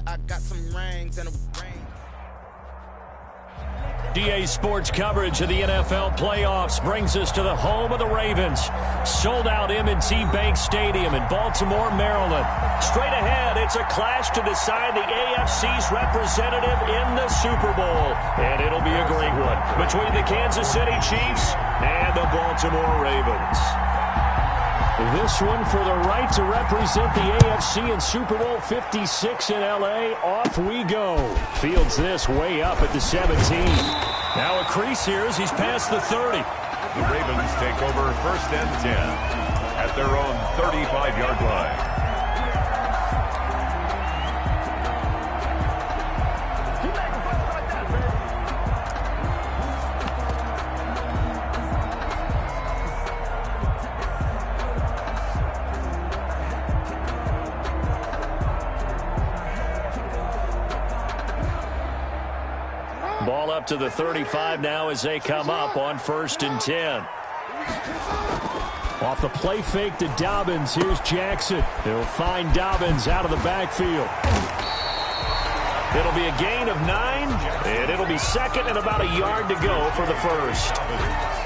I got some rings and a ring. DA Sports coverage of the NFL playoffs brings us to the home of the Ravens. Sold out M&T Bank Stadium in Baltimore, Maryland. Straight ahead, it's a clash to decide the AFC's representative in the Super Bowl. And it'll be a great one between the Kansas City Chiefs and the Baltimore Ravens. This one for the right to represent the AFC in Super Bowl 56 in L.A. Off we go. Fields this way up at the 17. Now a crease here as he's past the 30. The Ravens take over 1st and 10 at their own 35-yard line. Ball up to the 35 now as they come up on 1st and 10. Off the play fake to Dobbins. Here's Jackson. He'll find Dobbins out of the backfield. It'll be a gain of 9, and it'll be 2nd and about a yard to go for the first.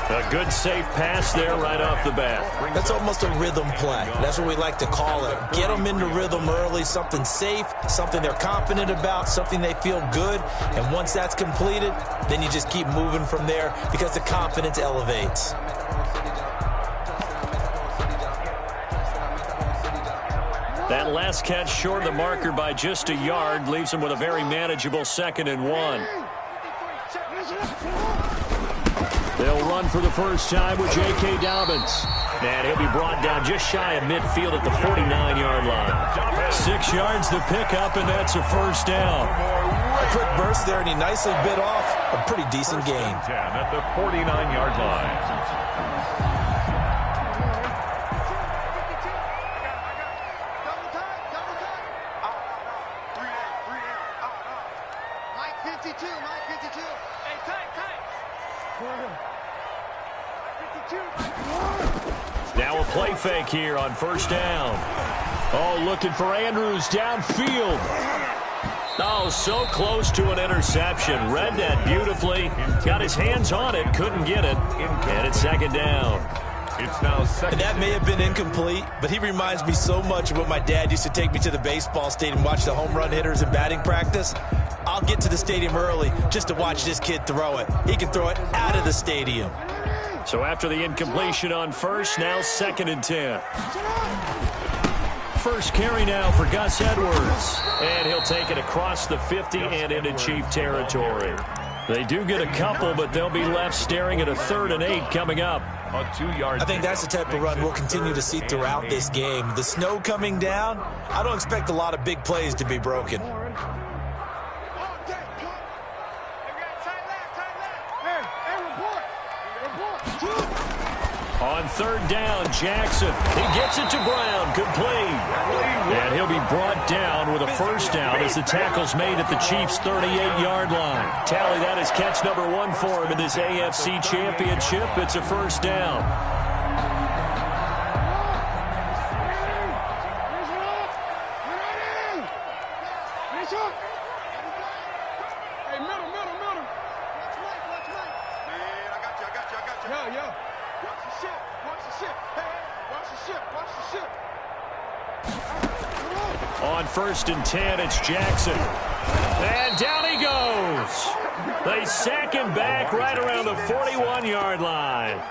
A good safe pass there right off the bat. That's almost a rhythm play. That's what we like to call it. Get them into rhythm early, something safe, something they're confident about, something they feel good. And once that's completed, then you just keep moving from there because the confidence elevates. That last catch short of the marker by just a yard leaves him with a very manageable 2nd and 1. They'll run for the first time with J.K. Dobbins. And he'll be brought down just shy of midfield at the 49-yard line. 6 yards the pickup, and that's a first down. A quick burst there, and he nicely bit off a pretty decent gain. 10 at the 49-yard line. Now a play fake here on 1st down. Oh, looking for Andrews downfield. Oh, so close to an interception. Read that beautifully. Got his hands on it, couldn't get it. And it's 2nd down. It's now 2nd. And that may have been incomplete, but he reminds me so much of when my dad used to take me to the baseball stadium and watch the home run hitters in batting practice. I'll get to the stadium early just to watch this kid throw it. He can throw it out of the stadium. So after the incompletion on 1st, now 2nd and 10. First carry now for Gus Edwards. And he'll take it across the 50 and into Chief territory. They do get a couple, but they'll be left staring at a 3rd and 8 coming up. A 2-yard. I think that's the type of run we'll continue to see throughout this game. The snow coming down, I don't expect a lot of big plays to be broken. On 3rd down, Jackson. He gets it to Brown. Complete. And he'll be brought down with a first down as the tackle's made at the Chiefs' 38-yard line. Tally, that is catch number 1 for him in this AFC Championship. It's a first down. On 1st and 10, it's Jackson. And down he goes. They sack him back right around the 41-yard line.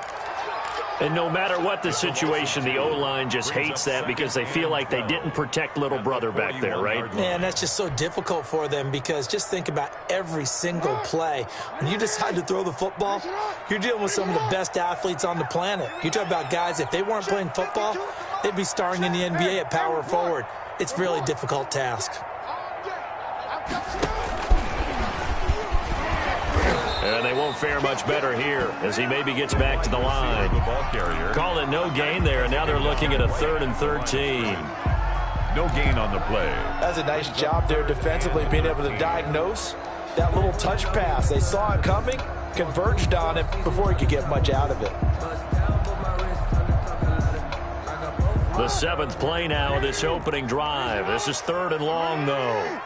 And no matter what the situation, the O-line just hates that because they feel like they didn't protect little brother back there, right? Man, that's just so difficult for them because just think about every single play. When you decide to throw the football, you're dealing with some of the best athletes on the planet. You talk about guys, if they weren't playing football, they'd be starring in the NBA at power forward. It's a really difficult task. And they won't fare much better here as he maybe gets back to the line. Call it no gain there, and now they're looking at a 3rd and 13. No gain on the play. That's a nice job there defensively, being able to diagnose that little touch pass. They saw it coming, converged on it before he could get much out of it. The 7th play now of this opening drive. This is 3rd and long, though.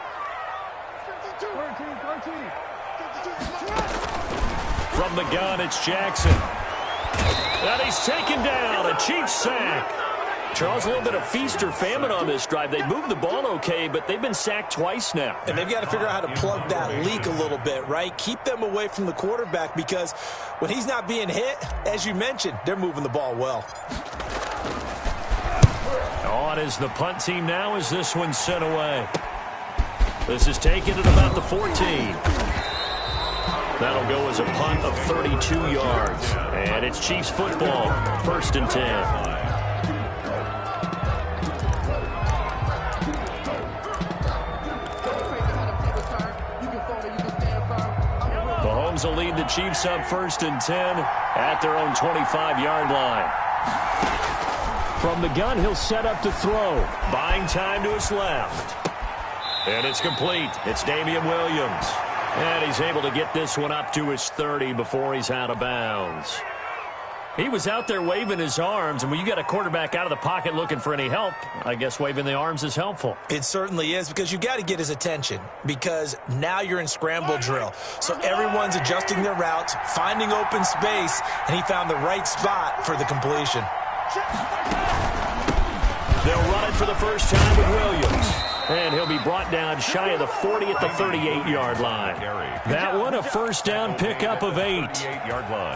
From the gun, it's Jackson. And he's taken down. A Chiefs sack. Charles, a little bit of feast or famine on this drive. They moved the ball okay, but they've been sacked twice now. And they've got to figure out how to plug that leak a little bit, right? Keep them away from the quarterback because when he's not being hit, as you mentioned, they're moving the ball well. On is the punt team now as this one's sent away. This is taken at about the 14. That'll go as a punt of 32 yards. And it's Chiefs football, 1st and 10. Mahomes will lead the Chiefs up 1st and 10 at their own 25-yard line. From the gun, he'll set up to throw. Buying time to his left. And it's complete. It's Damian Williams. And he's able to get this one up to his 30 before he's out of bounds. He was out there waving his arms, and when you got a quarterback out of the pocket looking for any help, I guess waving the arms is helpful. It certainly is, because you got to get his attention, because now you're in scramble drill. So everyone's adjusting their routes, finding open space, and he found the right spot for the completion. They'll run it for the first time with Williams. And he'll be brought down shy of the 40 at the 38-yard line. That one a first down pickup of 8.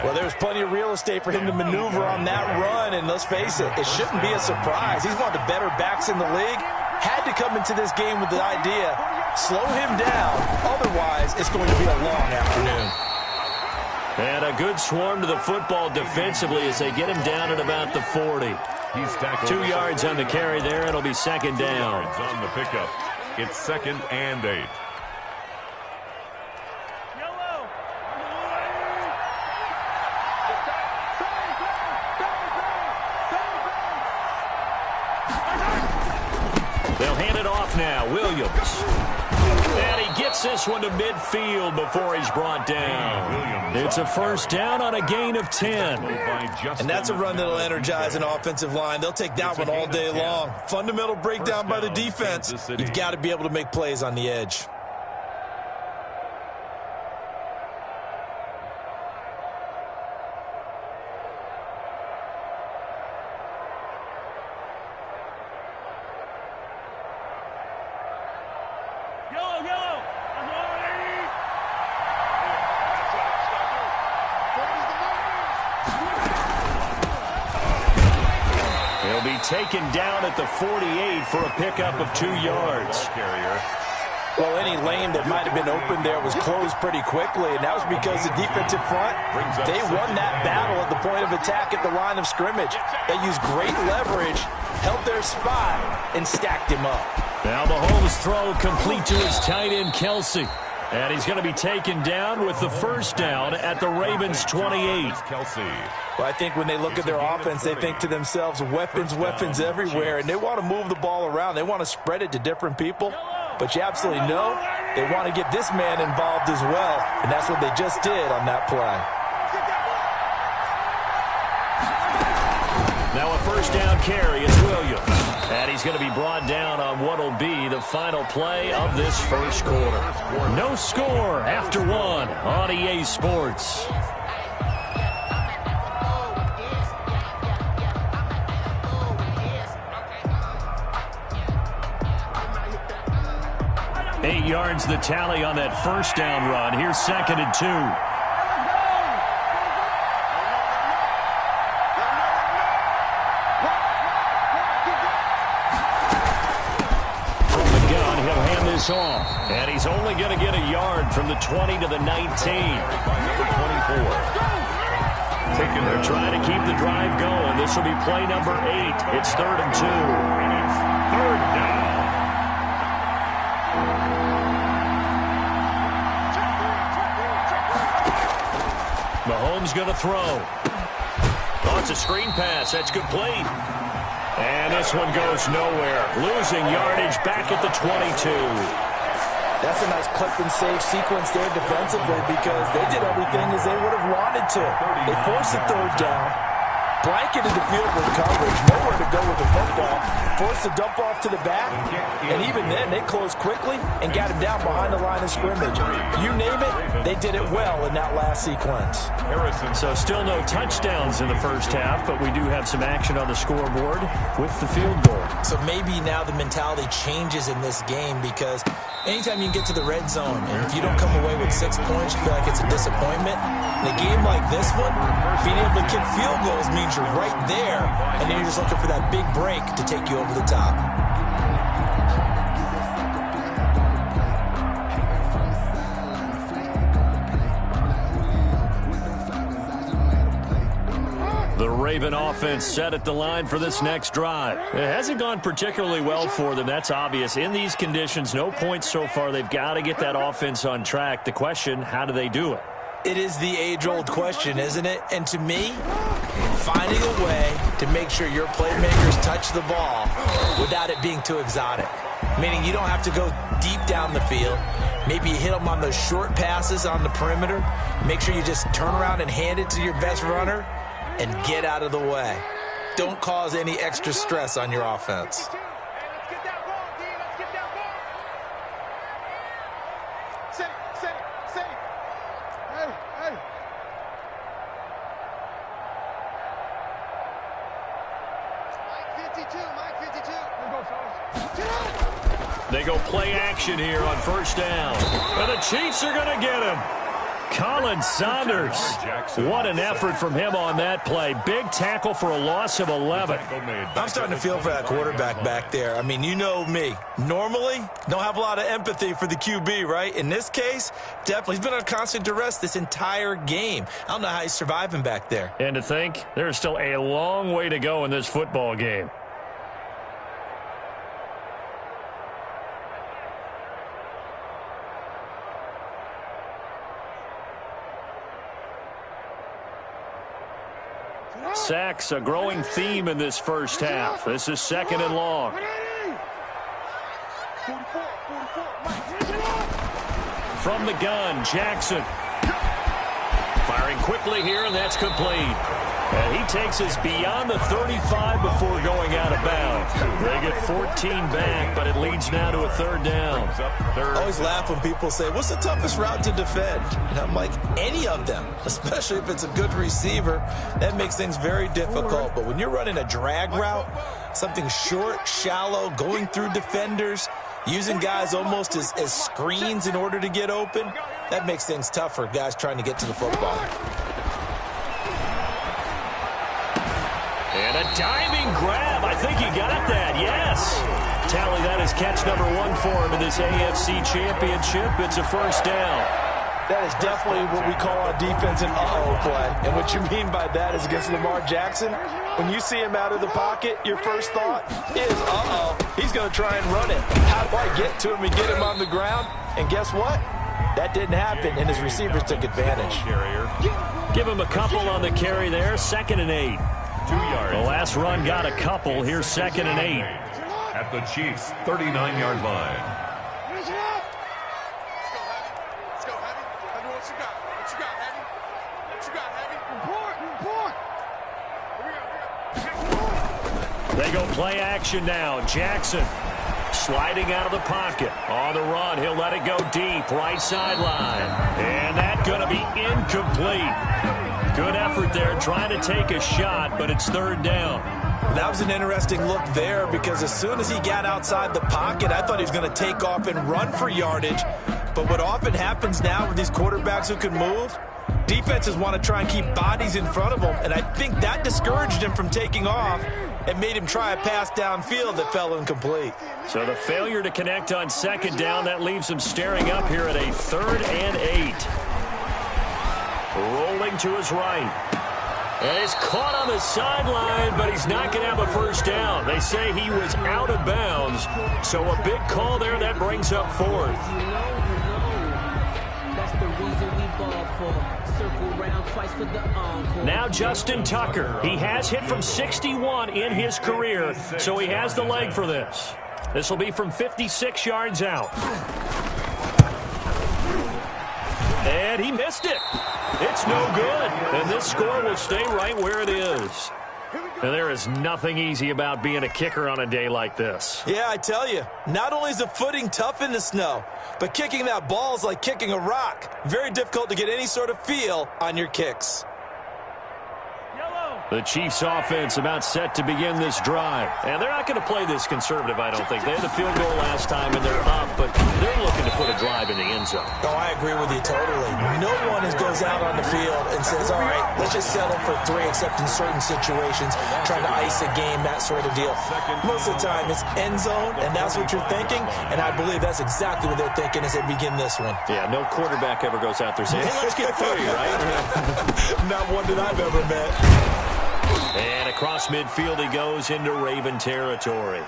Well, there's plenty of real estate for him to maneuver on that run, and let's face it, it shouldn't be a surprise. He's one of the better backs in the league. Had to come into this game with the idea, slow him down, otherwise it's going to be a long afternoon. And a good swarm to the football defensively as they get him down at about the 40. He's tackled 2 yards on the carry there. It'll be second down. On the pickup. It's 2nd and 8. They'll hand it off now. Williams. And he gets this one to midfield before he's brought down. It's a first down on a gain of 10. And that's a run that'll energize an offensive line. They'll take that one all day long. Fundamental breakdown by the defense. You've got to be able to make plays on the edge. Taken down at the 48 for a pickup of 2 yards. Well, any lane that might have been open there was closed pretty quickly, and that was because the defensive front, they won that battle at the point of attack at the line of scrimmage. They used great leverage, held their spot, and stacked him up. Now Mahomes' throw complete to his tight end, Kelsey. And he's going to be taken down with the first down at the Ravens' 28. Kelsey. Well, I think when they look at their offense, they think to themselves, weapons everywhere, and they want to move the ball around. They want to spread it to different people. But you absolutely know they want to get this man involved as well, and that's what they just did on that play. Now a first down carry is Williams. And he's going to be brought down on what will be the final play of this first quarter. No score after 1 on EA Sports. Eight yards the tally on that first down run. Here's 2nd and 2. Off. And he's only going to get a yard from the 20 to the 19. Number 24. They're trying to keep the drive going. This will be play number 8. It's 3rd and 2. It's 3rd down. Mahomes going to throw. Oh, it's a screen pass. That's complete. And this one goes nowhere. Losing yardage back at the 22. That's a nice clip and save sequence there defensively because they did everything as they would have wanted to. They forced a 3rd down. Blanketed the field with coverage. Nowhere to go with the football. Forced to dump off to the back. And even then, they closed quickly and got him down behind the line of scrimmage. You name it, they did it well in that last sequence. So still no touchdowns in the first half, but we do have some action on the scoreboard with the field goal. So maybe now the mentality changes in this game, because anytime you get to the red zone and if you don't come away with 6 points, you feel like it's a disappointment. In a game like this one, being able to kick field goals means you're right there, and then you're just looking for that big break to take you over the top. The Raven offense set at the line for this next drive. It hasn't gone particularly well for them. That's obvious. In these conditions, no points so far. They've got to get that offense on track. The question, how do they do it? It is the age-old question, isn't it? And to me, finding a way to make sure your playmakers touch the ball without it being too exotic. Meaning you don't have to go deep down the field. Maybe you hit them on those short passes on the perimeter. Make sure you just turn around and hand it to your best runner and get out of the way. Don't cause any extra stress on your offense. They go play action here on first down. And the Chiefs are going to get him. Colin Saunders. What an effort from him on that play. Big tackle for a loss of 11. I'm starting to feel for that quarterback back there. I mean, you know me. Normally, don't have a lot of empathy for the QB, right? In this case, definitely. He's been on constant duress this entire game. I don't know how he's surviving back there. And to think, there's still a long way to go in this football game. Sacks, a growing theme in this first half. This is second and long. From the gun, Jackson. Firing quickly here, and that's complete. And he takes us beyond the 35 before going out of bounds. They get 14 back, but it leads now to a third down. I always laugh when people say, what's the toughest route to defend? And I'm like, any of them, especially if it's a good receiver. That makes things very difficult. But when you're running a drag route, something short, shallow, going through defenders, using guys almost as screens in order to get open, that makes things tough for guys trying to get to the football. And a diving grab. I think he got that. Yes. Tally that is catch number 1 for him in this AFC Championship. It's a first down. That is definitely what we call on defense an uh-oh play. And what you mean by that is against Lamar Jackson, when you see him out of the pocket, your first thought is, uh-oh, he's going to try and run it. How do I get to him and get him on the ground? And guess what? That didn't happen, and his receivers took advantage. Give him a couple on the carry there. 2nd and 8. 2 yards. The last run got a couple. Here's 2nd and 8. At the Chiefs' 39-yard line. They go play action now. Jackson sliding out of the pocket. On the run, he'll let it go deep. Right sideline. And that's going to be incomplete. Good effort there, trying to take a shot, but it's third down. That was an interesting look there, because as soon as he got outside the pocket, I thought he was going to take off and run for yardage. But what often happens now with these quarterbacks who can move, defenses want to try and keep bodies in front of them, and I think that discouraged him from taking off and made him try a pass downfield that fell incomplete. So the failure to connect on 2nd down, that leaves him staring up here at a 3rd and 8. Rolling to his right. And he's caught on the sideline, but he's not going to have a first down. They say he was out of bounds. So a big call there that brings up 4th. Now Justin Tucker. He has hit from 61 in his career, so he has the leg for this. This will be from 56 yards out. And he missed it. It's no good. And this score will stay right where it is. And there is nothing easy about being a kicker on a day like this. Yeah, I tell you, not only is the footing tough in the snow, but kicking that ball is like kicking a rock. Very difficult to get any sort of feel on your kicks. The Chiefs offense about set to begin this drive. And they're not going to play this conservative, I don't think. They had the field goal last time, and they're up, but they're looking to put a drive in the end zone. Oh, I agree with you totally. No one goes out on the field and says, all right, let's just settle for 3, except in certain situations, trying to ice a game, that sort of deal. Most of the time, it's end zone, and that's what you're thinking, and I believe that's exactly what they're thinking as they begin this one. Yeah, no quarterback ever goes out there saying, hey, let's get 3, right? Not one that I've ever met. And across midfield he goes into Raven territory.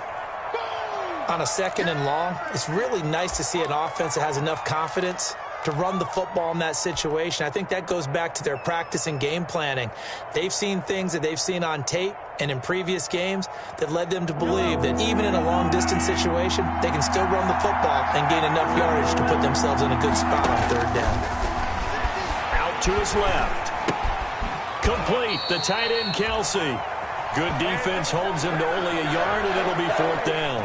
On a 2nd and long, it's really nice to see an offense that has enough confidence to run the football in that situation. I think that goes back to their practice and game planning. They've seen things that they've seen on tape and in previous games that led them to believe that even in a long-distance situation, they can still run the football and gain enough yardage to put themselves in a good spot on 3rd down. Out to his left. Complete, the tight end, Kelsey. Good defense holds him to only a yard, and it'll be 4th down.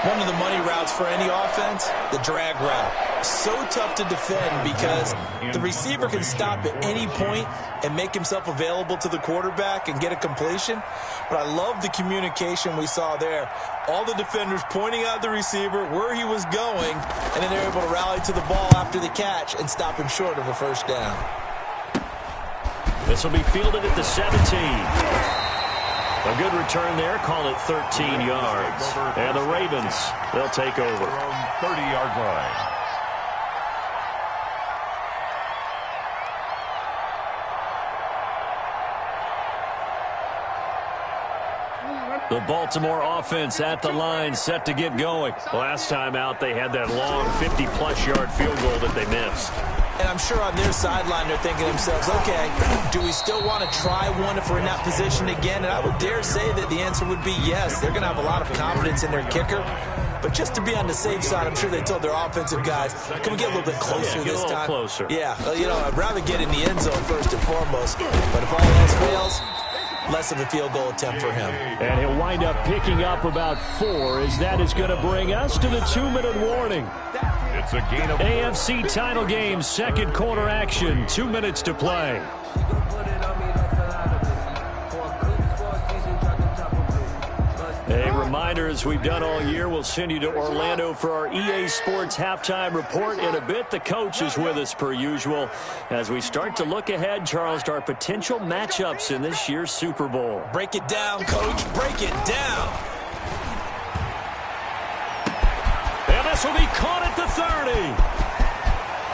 One of the money routes for any offense, the drag route. So tough to defend because the receiver can stop at any point and make himself available to the quarterback and get a completion. But I love the communication we saw there. All the defenders pointing out the receiver, where he was going, and then they're able to rally to the ball after the catch and stop him short of a 1st down. This will be fielded at the 17. A good return there. Call it 13 yards. And the Ravens, they'll take over. 30-yard line. The Baltimore offense at the line, set to get going. Last time out, they had that long 50-plus yard field goal that they missed. And I'm sure on their sideline they're thinking to themselves, okay, do we still want to try one if we're in that position again? And I would dare say that the answer would be yes. They're going to have a lot of confidence in their kicker. But just to be on the safe side, I'm sure they told their offensive guys, can we get a little bit closer this time? Closer. Yeah, I'd rather get in the end zone first and foremost. But if all else fails, less of a field goal attempt for him. And he'll wind up picking up about 4, as that is going to bring us to the 2-minute warning. It's a gain of 4. AFC title game, 2nd quarter action, 2 minutes to play. A reminder, as we've done all year, we'll send you to Orlando for our EA Sports halftime report in a bit. The coach is with us per usual as we start to look ahead, Charles, to our potential matchups in this year's Super Bowl. Break it down, Coach. Break it down. And this will be caught at the 30.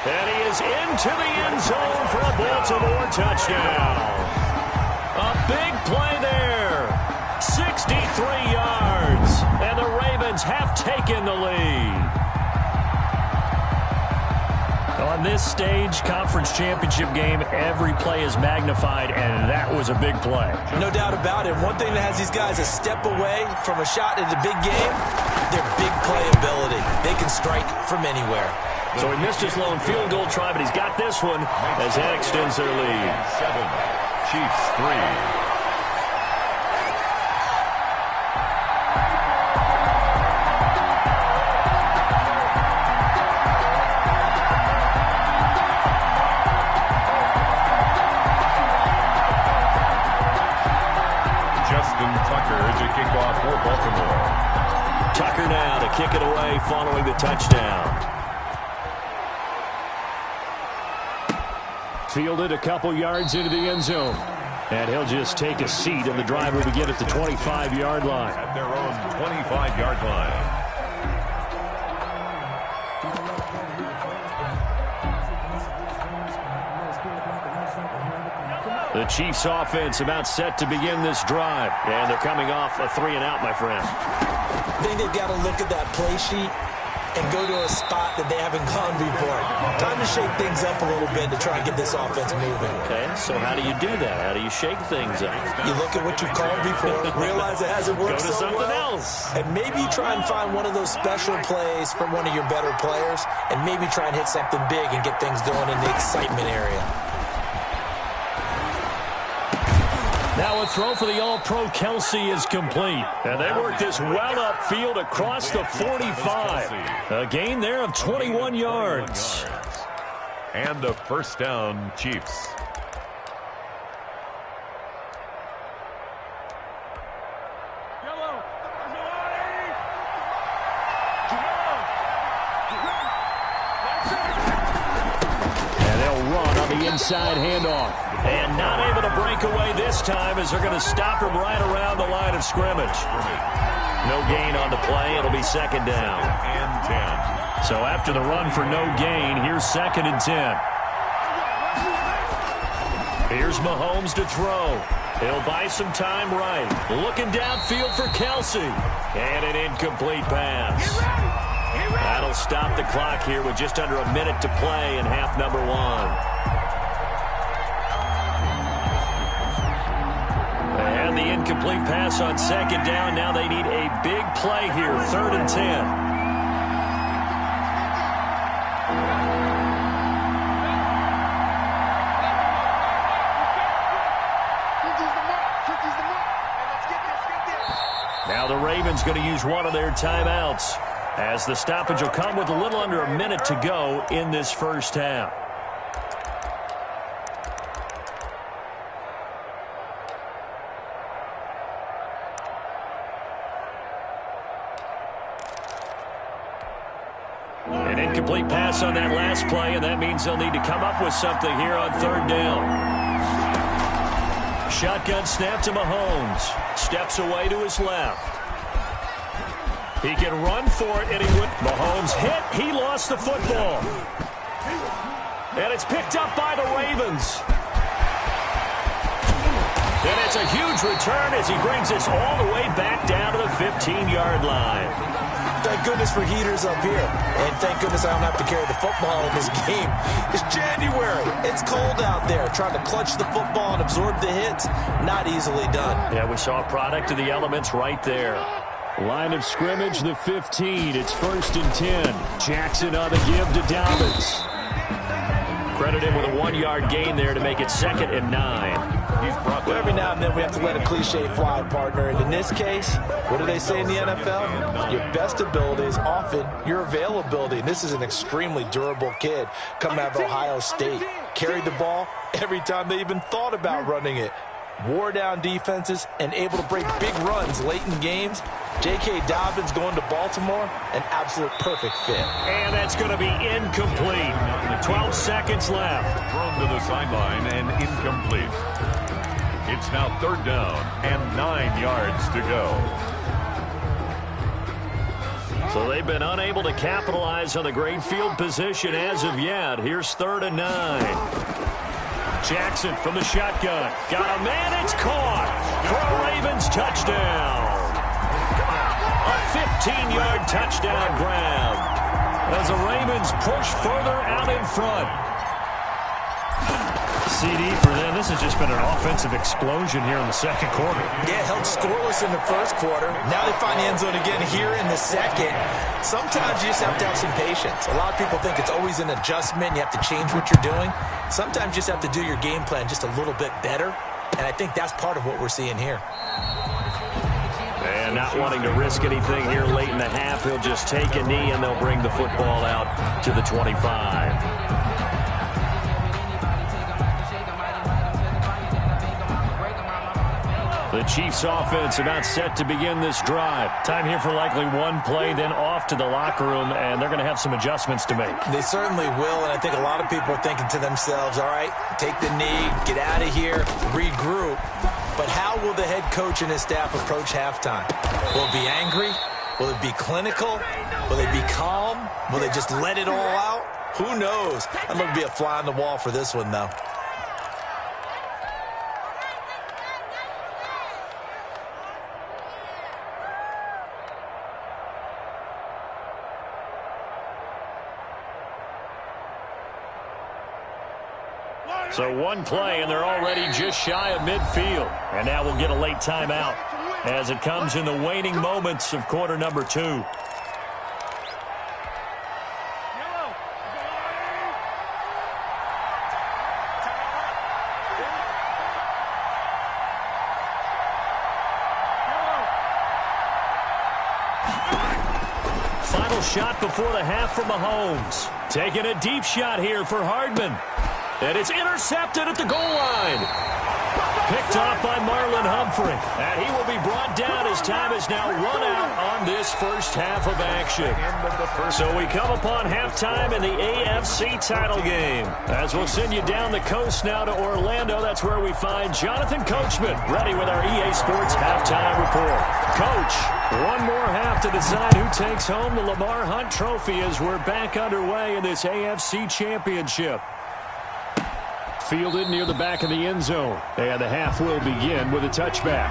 And he is into the end zone for a Baltimore touchdown. A big play there. 63 yards, and the Ravens have taken the lead. On this stage, conference championship game, every play is magnified, and that was a big play. No doubt about it. One thing that has these guys a step away from a shot at the big game, their big play ability. They can strike from anywhere. So he missed his lone field goal try, but he's got this one as that extends their lead. 7, Chiefs 3. Tucker now to kick it away following the touchdown. Fielded a couple yards into the end zone. And he'll just take a seat, and the drive will begin at the 25-yard line. At their own 25-yard line. The Chiefs offense about set to begin this drive. And they're coming off a 3-and-out, my friend. I think they've got to look at that play sheet and go to a spot that they haven't gone before. Time to shake things up a little bit to try and get this offense moving. Okay, so how do you do that? How do you shake things up? You look at what you called before, realize it hasn't worked so well. Go to something else. And maybe try and find one of those special plays from one of your better players, and maybe try and hit something big and get things going in the excitement area. Now a throw for the All-Pro Kelsey is complete. And they work this well upfield across the 45. A gain there of 21 yards. And a first down, Chiefs. Inside handoff. And not able to break away this time as they're going to stop him right around the line of scrimmage. No gain on the play. It'll be second down. And 10. So after the run for no gain, here's second and 10. Here's Mahomes to throw. He'll buy some time right. Looking downfield for Kelsey. And an incomplete pass. That'll stop the clock here with just under a minute to play in half number 1. And the incomplete pass on second down. Now they need a big play here. 3rd and 10. Now the Ravens going to use one of their timeouts, as the stoppage will come with a little under a minute to go in this first half. An incomplete pass on that last play, and that means they'll need to come up with something here on 3rd down. Shotgun snap to Mahomes. Steps away to his left. He can run for it, and he would. Mahomes hit. He lost the football. And it's picked up by the Ravens. And it's a huge return as he brings this all the way back down to the 15-yard line. Thank goodness for heaters up here. And thank goodness I don't have to carry the football in this game. It's January. It's cold out there. Trying to clutch the football and absorb the hits, not easily done. Yeah, we saw a product of the elements right there. Line of scrimmage, the 15. It's 1st and 10. Jackson on the give to Dobbins. Credit him with a 1-yard gain there to make it 2nd and 9. Well, every now and then we have to let a cliche fly, partner. And in this case, what do they say in the NFL? Your best ability is often your availability. And this is an extremely durable kid coming out of Ohio State. Carried the ball every time they even thought about running it. Wore down defenses and able to break big runs late in games. J.K. Dobbins going to Baltimore, an absolute perfect fit. And that's going to be incomplete. 12 seconds left. Thrown to the sideline and incomplete. It's now 3rd down and 9 yards to go. So they've been unable to capitalize on the great field position as of yet. Here's 3rd and 9. Jackson from the shotgun. Got a man, it's caught for a Ravens touchdown. A 15-yard touchdown grab as the Ravens push further out in front. CD for them. This has just been an offensive explosion here in the 2nd quarter. Yeah, held scoreless in the 1st quarter. Now they find the end zone again here in the 2nd. Sometimes you just have to have some patience. A lot of people think it's always an adjustment. You have to change what you're doing. Sometimes you just have to do your game plan just a little bit better. And I think that's part of what we're seeing here. And not wanting to risk anything here late in the half, he'll just take a knee and they'll bring the football out to the 25. The Chiefs offense about set to begin this drive. Time here for likely one play, then off to the locker room, and they're going to have some adjustments to make. They certainly will, and I think a lot of people are thinking to themselves, all right, take the knee, get out of here, regroup. But how will the head coach and his staff approach halftime? Will it be angry? Will it be clinical? Will they be calm? Will they just let it all out? Who knows? I'd love to be a fly on the wall for this one, though. So one play, and they're already just shy of midfield. And now we'll get a late timeout as it comes in the waning moments of quarter number 2. final shot before the half from Mahomes. Taking a deep shot here for Hardman. And it's intercepted at the goal line. Picked off by Marlon Humphrey. And he will be brought down as time is now run out on this first half of action. So we come upon halftime in the AFC title game. As we'll send you down the coast now to Orlando, that's where we find Jonathan Coachman ready with our EA Sports halftime report. Coach, one more half to decide who takes home the Lamar Hunt Trophy as we're back underway in this AFC Championship. Fielded near the back of the end zone. And the half will begin with a touchback.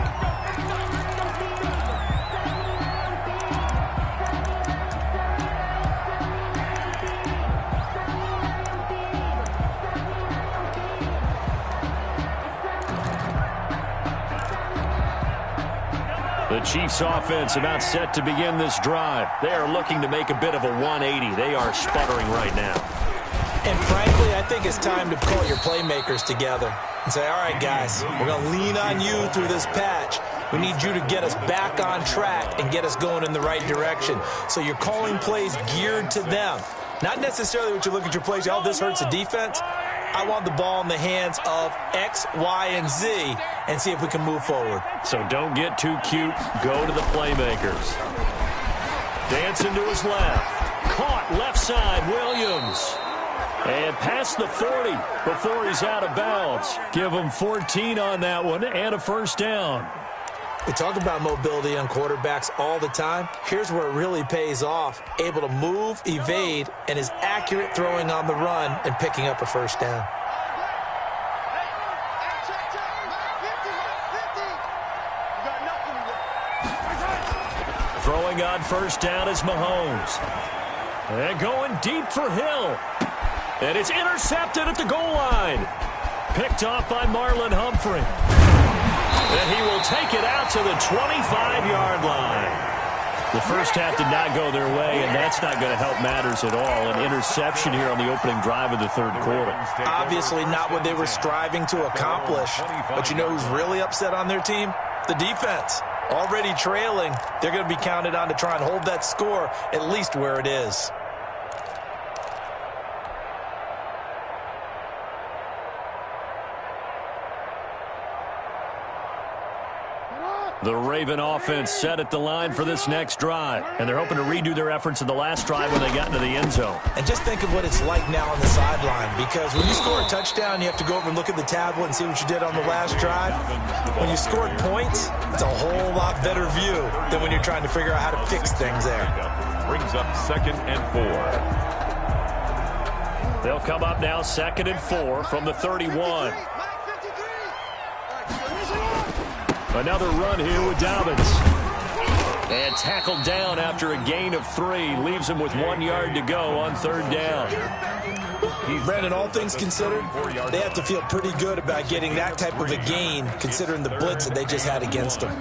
The Chiefs offense about set to begin this drive. They are looking to make a bit of a 180. They are sputtering right now. And frankly, I think it's time to call your playmakers together and say, all right, guys, we're going to lean on you through this patch. We need you to get us back on track and get us going in the right direction. So you're calling plays geared to them. Not necessarily what you look at your plays, oh, this hurts the defense. I want the ball in the hands of X, Y, and Z and see if we can move forward. So don't get too cute. Go to the playmakers. Dancing to his left. Caught left side, Williams. And past the 40 before he's out of bounds. Give him 14 on that one and a first down. We talk about mobility on quarterbacks all the time. Here's where it really pays off. Able to move, evade, and is accurate throwing on the run and picking up a first down. Throwing on first down is Mahomes. And going deep for Hill. And it's intercepted at the goal line. Picked off by Marlon Humphrey. And he will take it out to the 25-yard line. The first half did not go their way, and that's not going to help matters at all. An interception here on the opening drive of the third quarter. Obviously not what they were striving to accomplish. But you know who's really upset on their team? The defense. Already trailing, they're going to be counted on to try and hold that score at least where it is. The Raven offense set at the line for this next drive. And they're hoping to redo their efforts in the last drive when they got into the end zone. And just think of what it's like now on the sideline. Because when you score a touchdown, you have to go over and look at the tablet and see what you did on the last drive. When you scored points, it's a whole lot better view than when you're trying to figure out how to fix things there. Brings up 2nd and 4. They'll come up now 2nd and 4 from the 31. Another run here with Dobbins. And tackled down after a gain of 3. Leaves him with 1 yard to go on 3rd down. Brandon, all things considered, they have to feel pretty good about getting that type of a gain, considering the blitz that they just had against them.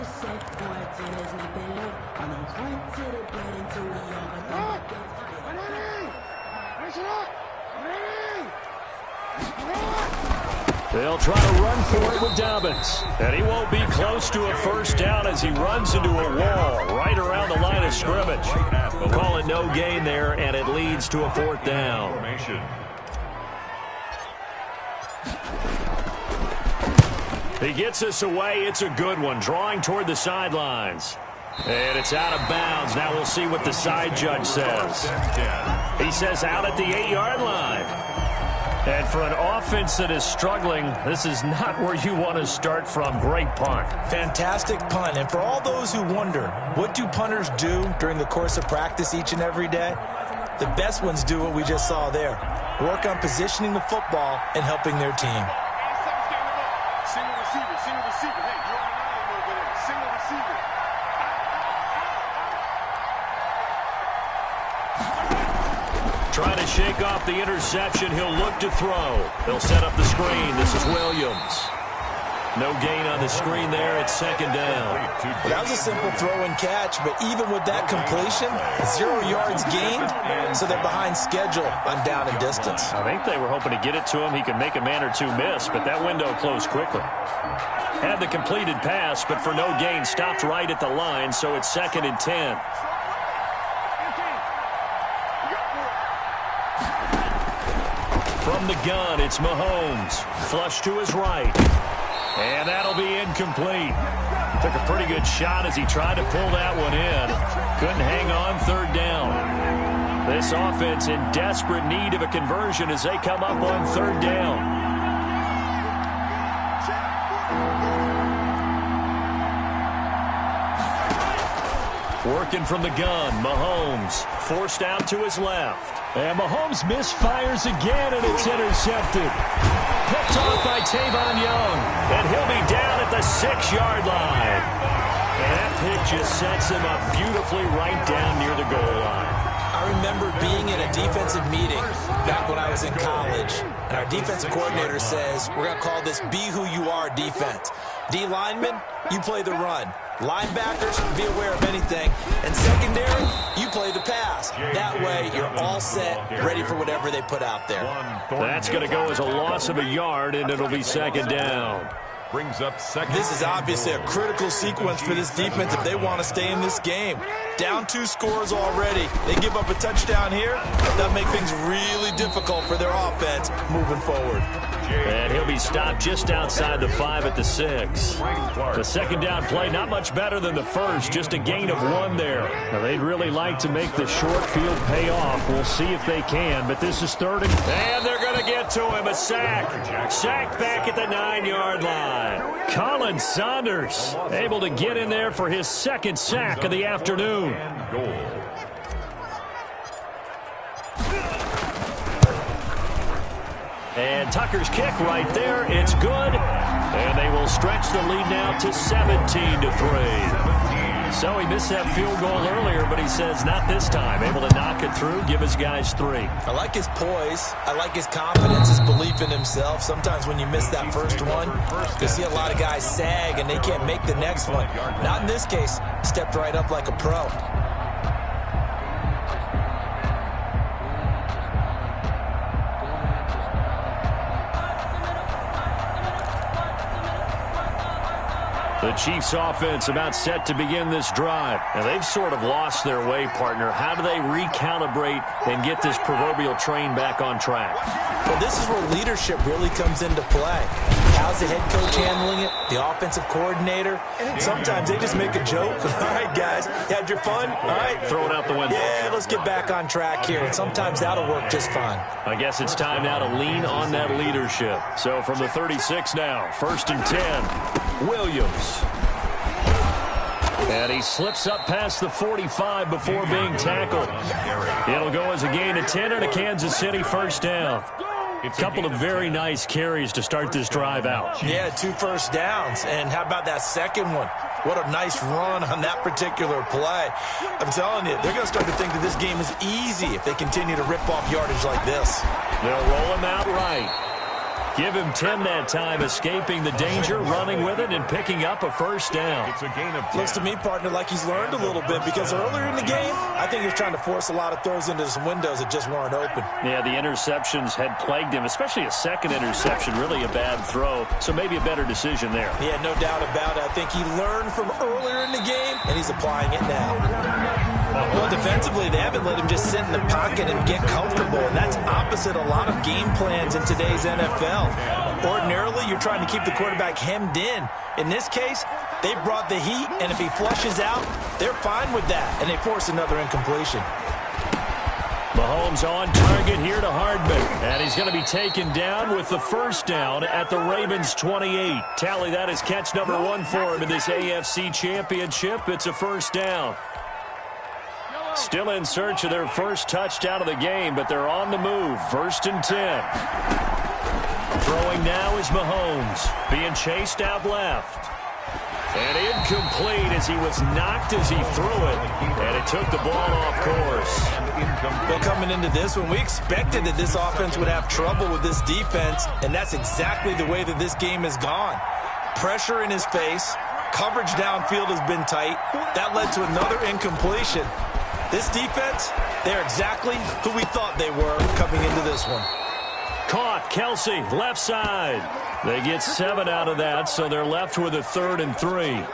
They'll try to run for it with Dobbins. And he won't be close to a first down as he runs into a wall right around the line of scrimmage. We'll call it no gain there, and it leads to a 4th down. He gets us away. It's a good one, drawing toward the sidelines. And it's out of bounds. Now we'll see what the side judge says. He says out at the 8-yard line. And for an offense that is struggling, this is not where you want to start from. Great punt. Fantastic punt. And for all those who wonder, what do punters do during the course of practice each and every day? The best ones do what we just saw there. Work on positioning the football and helping their team. Trying to shake off the interception. He'll look to throw. They'll set up the screen. This is Williams. No gain on the screen there. It's 2nd down. Well, that was a simple throw and catch, but even with that completion, 0 yards gained, so they're behind schedule on down and distance. I think they were hoping to get it to him. He could make a man or two miss, but that window closed quickly. Had the completed pass, but for no gain, stopped right at the line, so it's 2nd and 10. From the gun, it's Mahomes. Flush to his right. And that'll be incomplete. Took a pretty good shot as he tried to pull that one in. Couldn't hang on third down. This offense in desperate need of a conversion as they come up on third down. Working from the gun, Mahomes forced out to his left. And Mahomes misfires again, and it's intercepted. Picked off by Tavon Young, and he'll be down at the 6-yard line. And that pick just sets him up beautifully right down near the goal line. I remember being in a defensive meeting back when I was in college, and our defensive coordinator says, we're going to call this Be Who You Are defense. D linemen, you play the run. Linebackers, be aware of anything. And secondary, you play the pass. That way, you're all set, ready for whatever they put out there. That's going to go as a loss of a yard, and it'll be second down. Brings up second. This is obviously a critical sequence for this defense if they want to stay in this game. Down 2 scores already. They give up a touchdown here. That'll make things really difficult for their offense moving forward. And he'll be stopped just outside the 5 at the 6. The second down play, not much better than the first, just a gain of 1 there. Now, they'd really like to make the short field pay off. We'll see if they can, but this is third and they're going to get to him. A sack. Sack back at the 9-yard line. Colin Saunders able to get in there for his second sack of the afternoon. And Tucker's kick right there. It's good. And they will stretch the lead now to 17-3. So he missed that field goal earlier, but he says not this time. Able to knock it through, give his guys 3. I like his poise. I like his confidence, his belief in himself. Sometimes when you miss that first one, you see a lot of guys sag and they can't make the next one. Not in this case. Stepped right up like a pro. The Chiefs offense about set to begin this drive. Now, they've sort of lost their way, partner. How do they recalibrate and get this proverbial train back on track? Well, this is where leadership really comes into play. How's the head coach handling it? The offensive coordinator? Sometimes they just make a joke. All right, guys, you had your fun? All right. Throw it out the window. Yeah, let's get back on track here. And sometimes that'll work just fine. I guess it's time now to lean on that leadership. So from the 36 now, 1st and 10, Williams. And he slips up past the 45 before being tackled. It'll go as a gain of 10 and a Kansas City first down. A couple of very nice carries to start this drive out. Yeah, 2 first downs. And how about that second one? What a nice run on that particular play. I'm telling you, they're going to start to think that this game is easy if they continue to rip off yardage like this. They'll roll him out right. Give him 10 that time, escaping the danger, running with it, and picking up a first down. It's a gain of 10. Looks to me, partner, like he's learned a little bit because earlier in the game, I think he was trying to force a lot of throws into some windows that just weren't open. Yeah, the interceptions had plagued him, especially a second interception, really a bad throw. So maybe a better decision there. Yeah, no doubt about it. I think he learned from earlier in the game, and he's applying it now. Well, defensively, they haven't let him just sit in the pocket and get comfortable, and that's opposite a lot of game plans in today's NFL. Ordinarily, you're trying to keep the quarterback hemmed in. In this case, they brought the heat, and if he flushes out, they're fine with that, and they force another incompletion. Mahomes on target here to Hardman, and he's going to be taken down with the first down at the Ravens' 28. Tally that as catch number 1 for him in this AFC Championship. It's a first down. Still in search of their first touchdown of the game, but they're on the move. 1st and 10. Throwing now is Mahomes, being chased out left. And incomplete as he was knocked as he threw it, and it took the ball off course. Well, coming into this one, we expected that this offense would have trouble with this defense, and that's exactly the way that this game has gone. Pressure in his face, coverage downfield has been tight. That led to another incompletion. This defense, they're exactly who we thought they were coming into this one. Caught, Kelsey, left side. They get 7 out of that, so they're left with a 3rd and 3.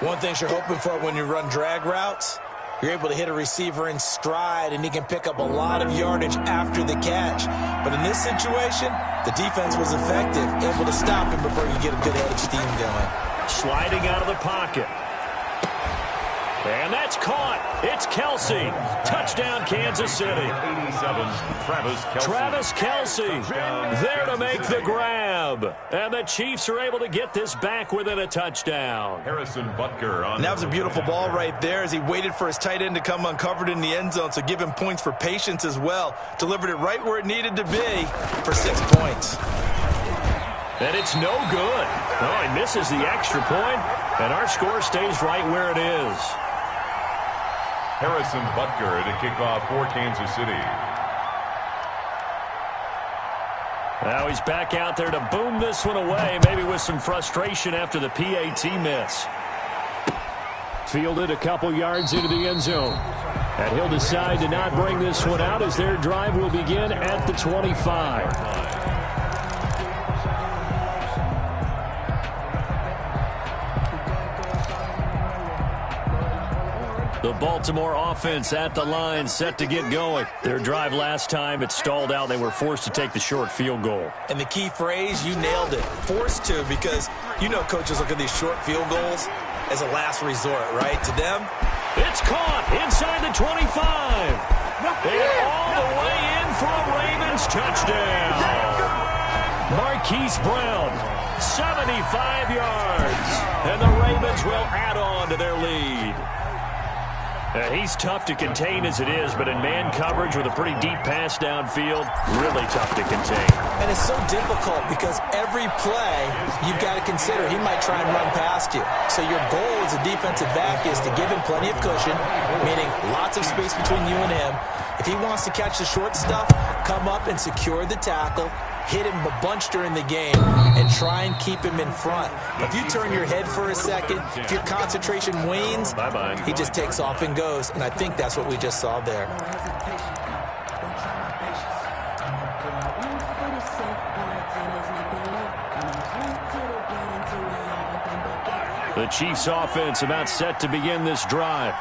One thing you're hoping for when you run drag routes, You're able to hit a receiver in stride, and he can pick up a lot of yardage after the catch. But in this situation, the defense was effective, able to stop him before you get a good head of steam going. Sliding out of the pocket. And that's caught. It's Kelsey. Touchdown, Kansas City. 87, Travis Kelsey there to make the grab. And the Chiefs are able to get this back within a touchdown. Harrison Butker on. And that was a beautiful ball right there as he waited for his tight end to come uncovered in the end zone, so give him points for patience as well. Delivered it right where it needed to be for 6 points. And it's no good. Oh, he misses the extra point, and our score stays right where it is. Harrison Butker to kick off for Kansas City. Now he's back out there to boom this one away, maybe with some frustration after the PAT miss. Fielded a couple yards into the end zone. And he'll decide to not bring this one out as their drive will begin at the 25. The Baltimore offense at the line, set to get going. Their drive last time, it stalled out. They were forced to take the short field goal. And the key phrase, you nailed it. Forced to, because you know coaches look at these short field goals as a last resort, right? To them, it's caught inside the 25. And all the way in for a Ravens touchdown. Marquise Brown, 75 yards. And the Ravens will add on to their lead. He's tough to contain as it is, but in man coverage with a pretty deep pass downfield, really tough to contain. And it's so difficult because every play you've got to consider he might try and run past you. So your goal as a defensive back is to give him plenty of cushion, meaning lots of space between you and him. If he wants to catch the short stuff, come up and secure the tackle, hit him a bunch during the game, and try and keep him in front. If you turn your head for a second, if your concentration wanes, he just takes off and goes, and I think that's what we just saw there. The Chiefs offense about set to begin this drive.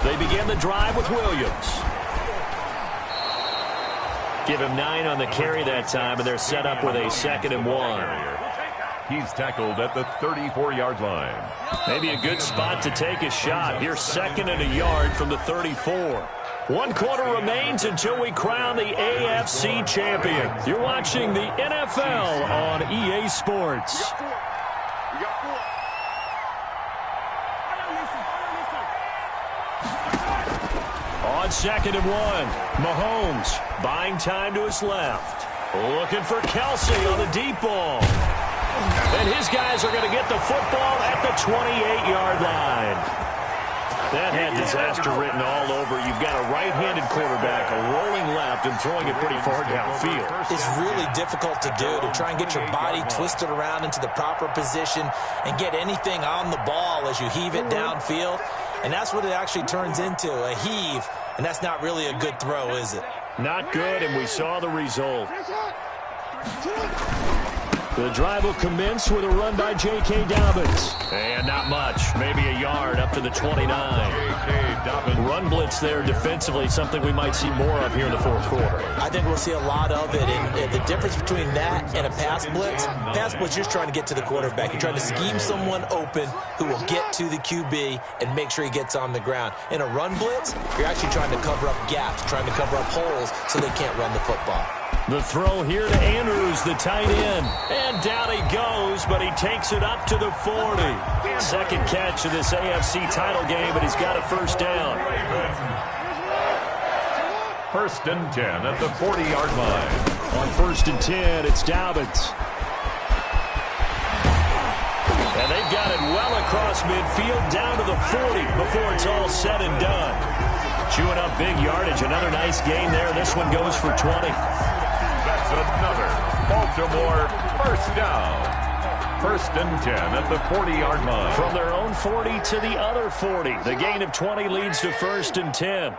They begin the drive with Williams. Give him 9 on the carry that time, and they're set up with a 2nd and 1. He's tackled at the 34-yard line. Maybe a good spot to take a shot. Here's 2nd and a yard from the 34. 1 quarter remains until we crown the AFC champion. You're watching the NFL on EA Sports. On 2nd and 1, Mahomes buying time to his left. Looking for Kelsey on the deep ball. And his guys are going to get the football at the 28-yard line. That had disaster written all over. You've got a right-handed quarterback, a rolling left, and throwing it pretty far downfield. It's really difficult to do, to try and get your body twisted around into the proper position and get anything on the ball as you heave it downfield. And that's what it actually turns into, a heave. And that's not really a good throw, is it? Not good, and we saw the result. The drive will commence with a run by J.K. Dobbins. And not much, maybe a yard up to the 29. J.K. Dobbins. Run blitz there defensively, something we might see more of here in the 4th quarter. I think we'll see a lot of it. And the difference between that and a pass blitz, you're just trying to get to the quarterback. You're trying to scheme someone open who will get to the QB and make sure he gets on the ground. In a run blitz, you're actually trying to cover up gaps, trying to cover up holes so they can't run the football. The throw here to Andrews, the tight end. And down he goes, but he takes it up to the 40. Second catch of this AFC title game, but he's got a first down. 1st and 10 at the 40-yard line. On 1st and 10, it's Dobbins. And they've got it well across midfield, down to the 40 before it's all said and done. Chewing up big yardage, another nice gain there. This one goes for 20. That's another Baltimore first down. 1st and 10 at the 40-yard line. From their own 40 to the other 40. The gain of 20 leads to 1st and 10.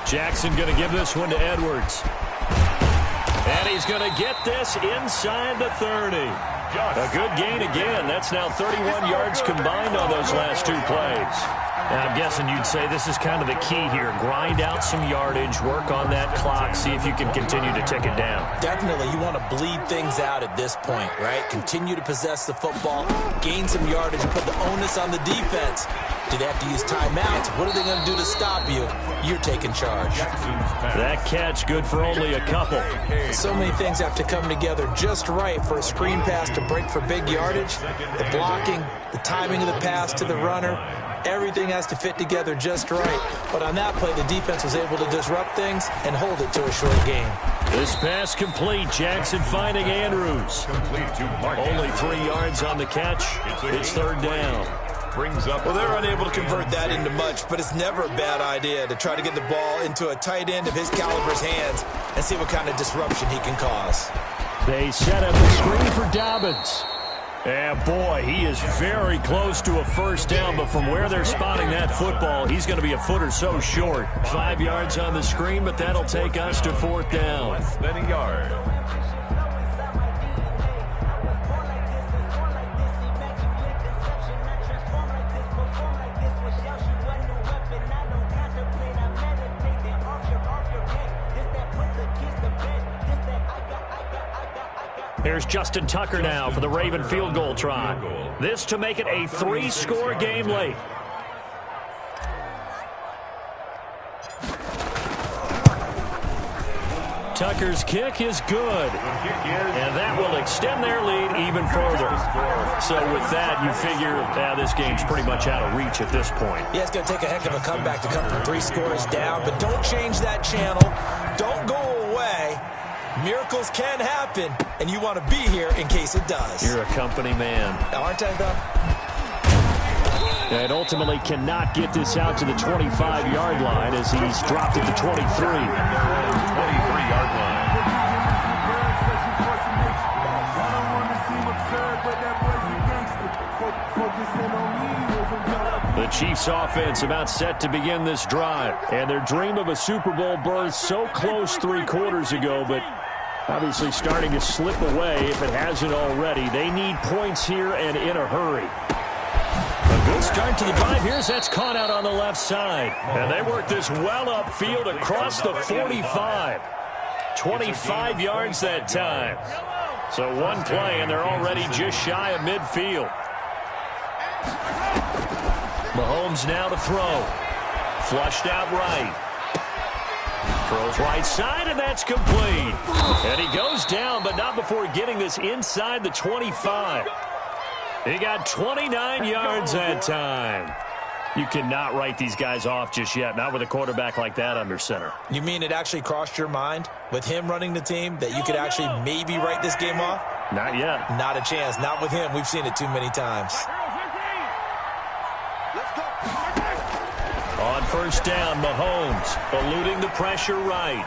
Jackson going to give this one to Edwards. And he's going to get this inside the 30. A good gain again. That's now 31 yards combined on those last two plays. Now, I'm guessing you'd say this is kind of the key here. Grind out some yardage, work on that clock, see if you can continue to tick it down. Definitely. You want to bleed things out at this point, right? Continue to possess the football, gain some yardage, and put the onus on the defense. Do they have to use timeouts? What are they going to do to stop you? You're taking charge. That catch good for only a couple. So many things have to come together just right for a screen pass to break for big yardage. The blocking, the timing of the pass to the runner, everything has to fit together just right. But on that play, the defense was able to disrupt things and hold it to a short game. This pass complete. Jackson finding Andrews. Only 3 yards on the catch. It's third down. Well, they're unable to convert that into much, but it's never a bad idea to try to get the ball into a tight end of his caliber's hands and see what kind of disruption he can cause. They set up the screen for Dobbins. And boy, he is very close to a first down, but from where they're spotting that football, he's going to be a foot or so short. 5 yards on the screen, but that'll take us to fourth down. Less than a yard. Here's Justin Tucker now for the Raven field goal try. This to make it a 3-score game late. Tucker's kick is good, and that will extend their lead even further. So with that, you figure this game's pretty much out of reach at this point. Yeah, it's going to take a heck of a comeback to come from 3 scores down, but don't change that channel. Don't go away. Miracles can happen, and you want to be here in case it does. You're a company man. Aren't I, though? And ultimately cannot get this out to the 25-yard line as he's dropped it to 23. 23-yard line. The Chiefs offense about set to begin this drive. And their dream of a Super Bowl berth so close 3 quarters ago, but obviously starting to slip away if it hasn't already. They need points here and in a hurry. A good start to the drive. Here's that's caught out on the left side. And they work this well upfield across the 45. 25 yards that time. So one play, and they're already just shy of midfield. Mahomes now to throw. Flushed out right. Throws right side, and that's complete. And he goes down, but not before getting this inside the 25. He got 29 yards that time. You cannot write these guys off just yet, not with a quarterback like that under center. You mean it actually crossed your mind with him running the team that you could actually maybe write this game off? Not yet. Not a chance. Not with him. We've seen it too many times. On first down, Mahomes eluding the pressure right.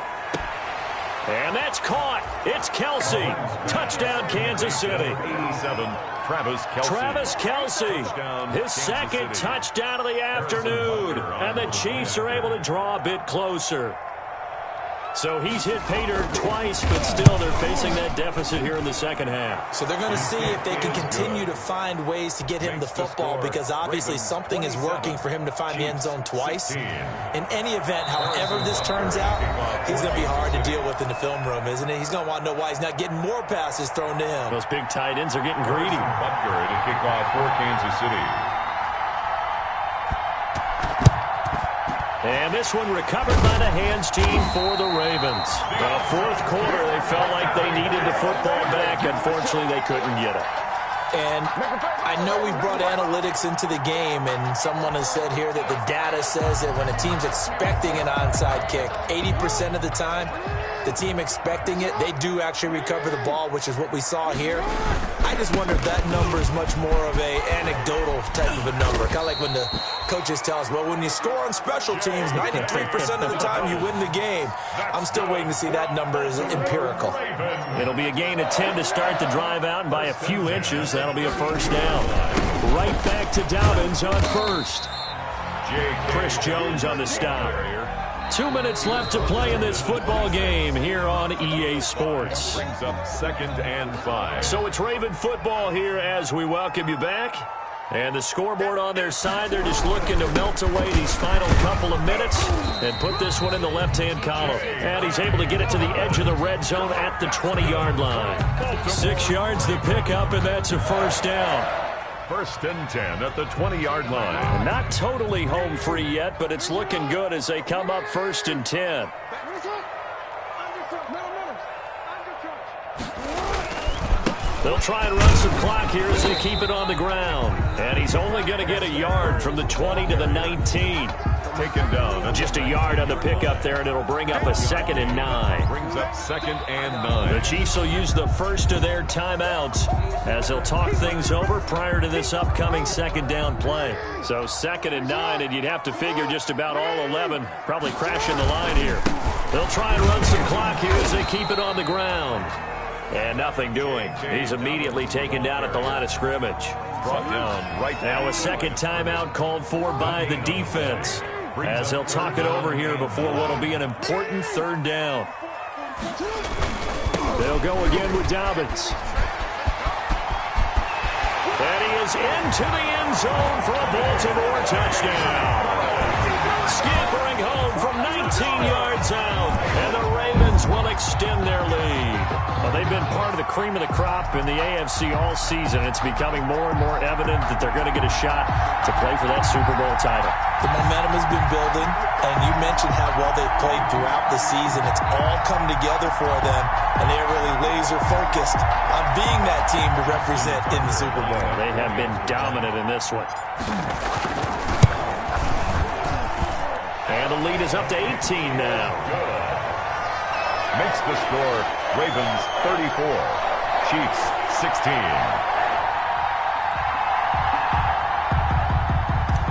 And that's caught. It's Kelsey. Touchdown, Kansas City. 87, Travis Kelce. Travis Kelce, his second touchdown of the afternoon. And the Chiefs are able to draw a bit closer. So he's hit pay dirt twice, but still they're facing that deficit here in the second half. So they're going to see if they can continue to find ways to get him the football, because obviously something is working for him to find the end zone twice. In any event, however this turns out, he's going to be hard to deal with in the film room, isn't he? He's going to want to know why he's not getting more passes thrown to him. Those big tight ends are getting greedy. Butker to kick off for Kansas City. And this one recovered by the hands team for the Ravens. The fourth quarter, they felt like they needed the football back. Unfortunately, they couldn't get it. And I know we've brought analytics into the game, and someone has said here that the data says that when a team's expecting an onside kick, 80% of the time, the team expecting it, they do actually recover the ball, which is what we saw here. I just wonder if that number is much more of a anecdotal type of a number. Kind of like when the coaches tell us, well, when you score on special teams, 93% of the time you win the game. I'm still waiting to see that number is empirical. It'll be a gain of 10 to start the drive out, and by a few inches, that'll be a first down. Right back to Dobbins on first. Chris Jones on the stop. 2 minutes left to play in this football game here on EA Sports. Brings up 2nd and 5. So it's Raven football here as we welcome you back. And the scoreboard on their side, they're just looking to melt away these final couple of minutes and put this one in the left-hand column. And he's able to get it to the edge of the red zone at the 20-yard line. 6 yards the pickup, and that's a first down. 1st and 10 at the 20-yard line. Not totally home free yet, but it's looking good as they come up 1st and 10. They'll try and run some clock here as they keep it on the ground. And he's only going to get a yard from the 20 to the 19. Taken down. Just a yard on the pickup there, and it'll bring up a 2nd and 9. Brings up 2nd and 9. The Chiefs will use the first of their timeouts as they'll talk things over prior to this upcoming 2nd down play. So 2nd and 9, and you'd have to figure just about all 11 probably crashing the line here. They'll try and run some clock here as they keep it on the ground. And nothing doing. He's immediately taken down at the line of scrimmage. Brought down right now. A 2nd timeout called for by the defense as they'll talk it over here before what will be an important 3rd down. They'll go again with Dobbins. And he is into the end zone for a Baltimore touchdown. Scampering home from 19 yards out, and the Ravens will extend their lead. Well, they've been part of the cream of the crop in the AFC all season. It's becoming more and more evident that they're going to get a shot to play for that Super Bowl title. The momentum has been building, and you mentioned how well they've played throughout the season. It's all come together for them, and they're really laser-focused on being that team to represent in the Super Bowl. They have been dominant in this one. And the lead is up to 18 now. Makes the score Ravens 34, Chiefs 16.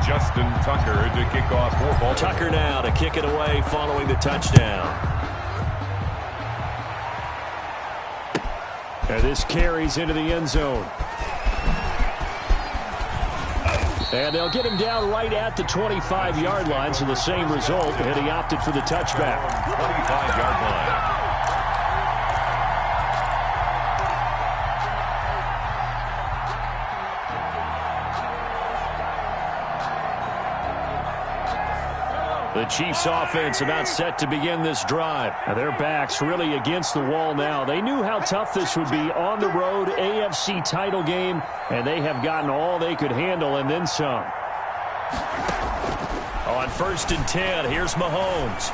Justin Tucker to kick off for Baltimore. Tucker now to kick it away following the touchdown. And this carries into the end zone. And they'll get him down right at the 25-yard line, so the same result, and he opted for the touchback. 25-yard line. The Chiefs offense about set to begin this drive. Now their backs really against the wall now. They knew how tough this would be on the road, AFC title game, and they have gotten all they could handle and then some. On 1st and 10, here's Mahomes.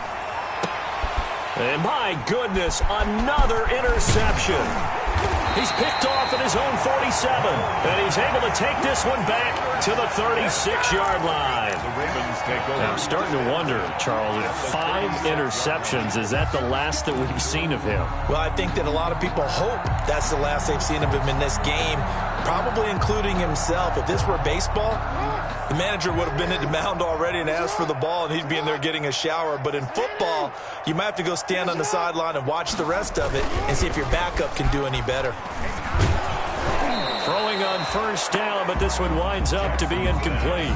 And my goodness, another interception. He's picked off at his own 47, and he's able to take this one back to the 36-yard line. The Ravens take over. I'm starting to wonder, Charles, if 5 interceptions, is that the last that we've seen of him? Well, I think that a lot of people hope that's the last they've seen of him in this game, probably including himself. If this were baseball, the manager would have been at the mound already and asked for the ball, and he'd be in there getting a shower. But in football, you might have to go stand on the sideline and watch the rest of it and see if your backup can do any better. Throwing on 1st down, but this one winds up to be incomplete.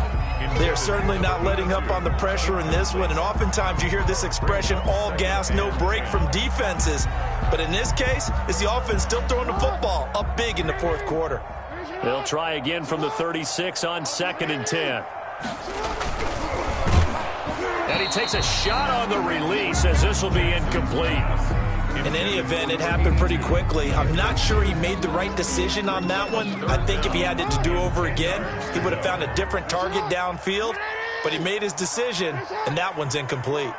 They're certainly not letting up on the pressure in this one, and oftentimes you hear this expression, all gas, no break from defenses. But in this case, it's the offense still throwing the football up big in the 4th quarter. They'll try again from the 36 on 2nd and 10. And he takes a shot on the release as this will be incomplete. In any event, it happened pretty quickly. I'm not sure he made the right decision on that one. I think if he had it to do over again, he would have found a different target downfield. But he made his decision, and that one's incomplete.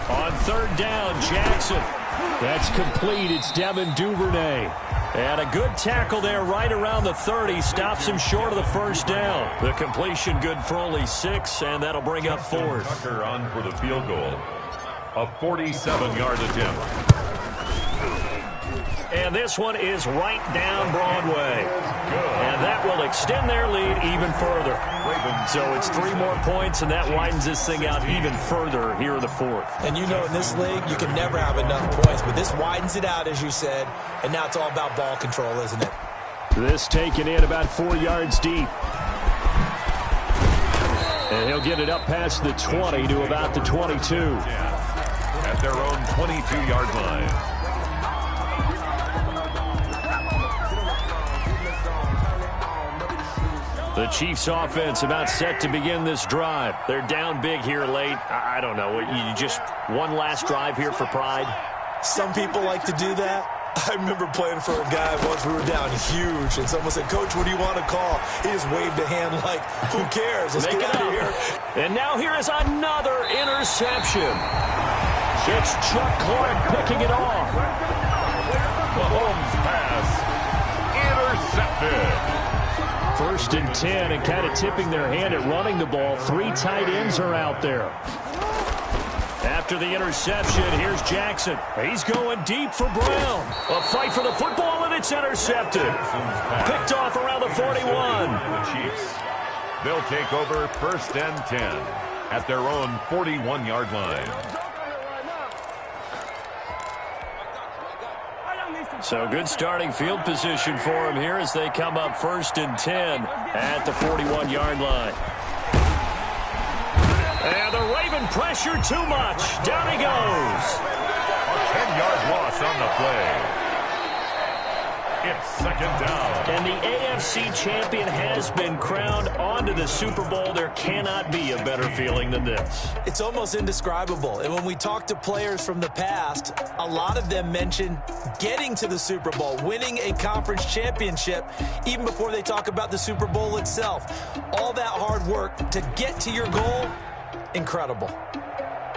On 3rd down, Jackson. That's complete. It's Devin Duvernay. And a good tackle there right around the 30. Stops him short of the 1st down. The completion good for only 6, and that'll bring up 4th. Tucker on for the field goal. A 47-yard attempt. And this one is right down Broadway. And that will extend their lead even further. So it's 3 more points, and that widens this thing out even further here in the 4th. And you know, in this league, you can never have enough points, but this widens it out, as you said, and now it's all about ball control, isn't it? This taken in about 4 yards deep. And he'll get it up past the 20 to about the 22. At their own 22-yard line. The Chiefs offense about set to begin this drive. They're down big here late. I don't know. You just one last drive here for pride? Some people like to do that. I remember playing for a guy once. We were down huge, and someone said, "Coach, what do you want to call?" He just waved a hand like, "Who cares? Let's get out of here." And now here is another interception. It's Chuck Clark picking it off. Mahomes pass intercepted. 1st and 10, and kind of tipping their hand at running the ball. 3 tight ends are out there. After the interception, here's Jackson. He's going deep for Brown. A fight for the football, and it's intercepted. Picked off around the 41. The Chiefs. They'll take over 1st and 10 at their own 41-yard line. So good starting field position for him here as they come up 1st and 10 at the 41-yard line. And the Raven pressure too much. Down he goes. A 10-yard loss on the play. It's 2nd down. And the AFC champion has been crowned onto the Super Bowl. There cannot be a better feeling than this. It's almost indescribable. And when we talk to players from the past, a lot of them mention getting to the Super Bowl, winning a conference championship, even before they talk about the Super Bowl itself. All that hard work to get to your goal, incredible.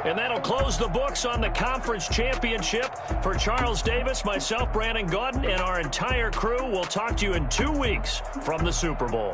And that'll close the books on the conference championship. For Charles Davis, myself, Brandon Gaudin, and our entire crew, we'll talk to you in 2 weeks from the Super Bowl.